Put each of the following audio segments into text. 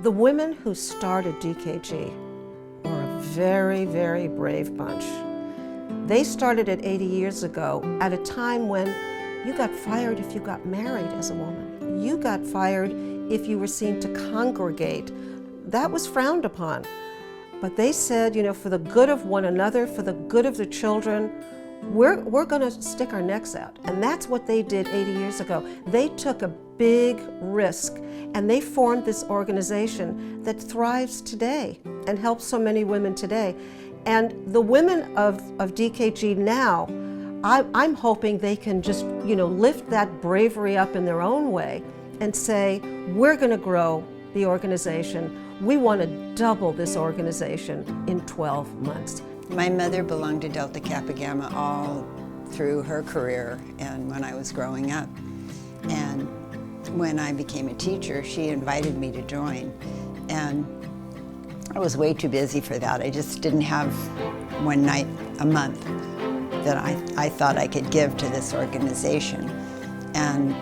The women who started DKG were a very, very brave bunch. They started it 80 years ago at a time when you got fired if you got married as a woman. You got fired if you were seen to congregate. That was frowned upon. But they said, for the good of one another, for the good of the children, we're going to stick our necks out. And that's what they did 80 years ago. They took a big risk, and they formed this organization that thrives today and helps so many women today. And the women of DKG now, I'm hoping they can just, lift that bravery up in their own way and say, we're going to grow the organization. We want to double this organization in 12 months. My mother belonged to Delta Kappa Gamma all through her career and when I was growing up. And when I became a teacher, she invited me to join. And I was way too busy for that. I just didn't have one night a month that I thought I could give to this organization. And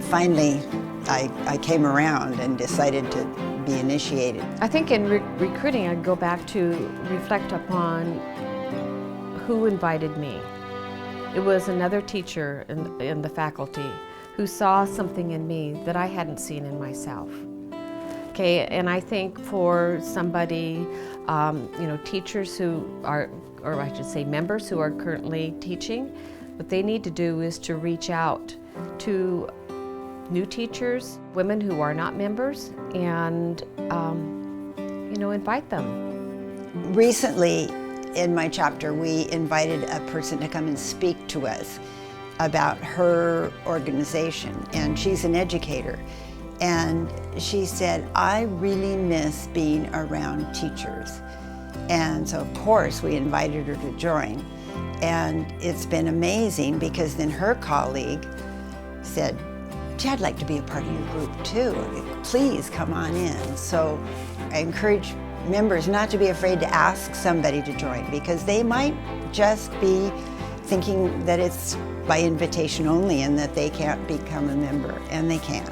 finally, I came around and decided to be initiated. I think in recruiting, I'd go back to reflect upon who invited me. It was another teacher in the faculty who saw something in me that I hadn't seen in myself. Okay, and I think for somebody, teachers who are, or I should say members who are currently teaching, what they need to do is to reach out to new teachers, women who are not members, and invite them. Recently, in my chapter, we invited a person to come and speak to us about her organization, and she's an educator. And she said, I really miss being around teachers. And so, of course, we invited her to join. And it's been amazing because then her colleague said, gee, I'd like to be a part of your group too. Please come on in. So I encourage members not to be afraid to ask somebody to join because they might just be thinking that it's by invitation only and that they can't become a member, and they can.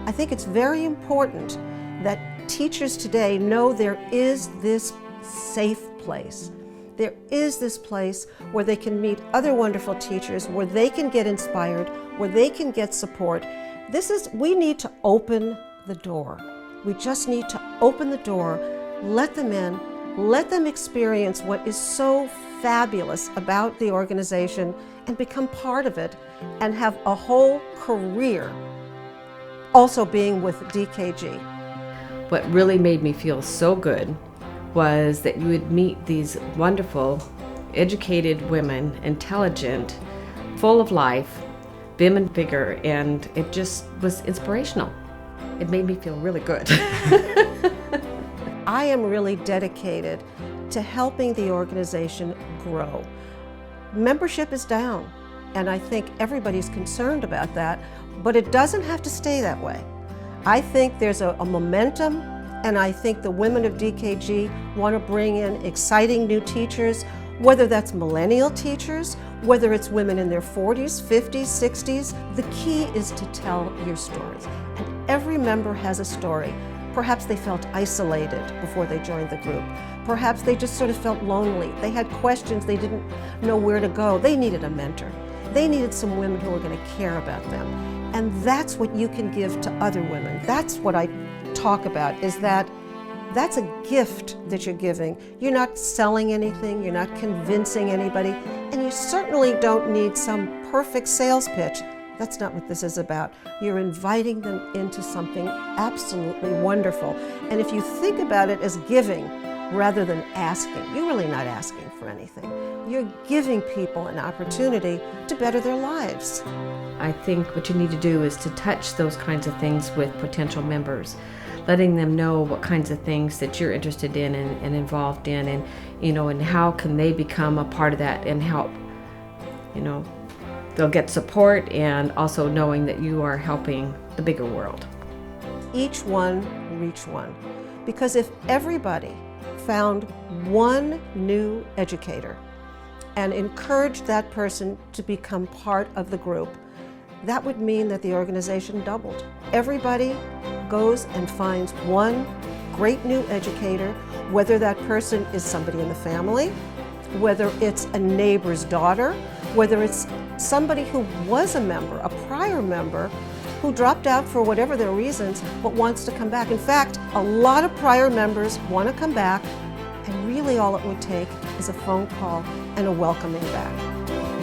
I think it's very important that teachers today know there is this safe place. There is this place where they can meet other wonderful teachers, where they can get inspired, where they can get support. We need to open the door. We just need to open the door, let them in, let them experience what is so fabulous about the organization and become part of it and have a whole career also being with DKG. What really made me feel so good was that you would meet these wonderful, educated women, intelligent, full of life, vim and vigor, and it just was inspirational. It made me feel really good. I am really dedicated to helping the organization grow. Membership is down, and I think everybody's concerned about that, but it doesn't have to stay that way. I think there's a momentum, and I think the women of DKG want to bring in exciting new teachers, whether that's millennial teachers, whether it's women in their 40s, 50s, 60s. The key is to tell your stories. And every member has a story. Perhaps they felt isolated before they joined the group. Perhaps they just sort of felt lonely. They had questions, they didn't know where to go. They needed a mentor. They needed some women who were going to care about them. And that's what you can give to other women. That's what I talk about, is that that's a gift that you're giving. You're not selling anything, you're not convincing anybody, and you certainly don't need some perfect sales pitch. That's not what this is about. You're inviting them into something absolutely wonderful. And if you think about it as giving rather than asking, you're really not asking for anything. You're giving people an opportunity to better their lives. I think what you need to do is to touch those kinds of things with potential members, letting them know what kinds of things that you're interested in and involved in, and how can they become a part of that and help. They'll get support, and also knowing that you are helping the bigger world. Each one reach one. Because if everybody found one new educator and encouraged that person to become part of the group, that would mean that the organization doubled. Everybody goes and finds one great new educator, whether that person is somebody in the family, whether it's a neighbor's daughter, whether it's somebody who was a member, a prior member, who dropped out for whatever their reasons, but wants to come back. In fact, a lot of prior members want to come back, and really all it would take is a phone call and a welcoming back.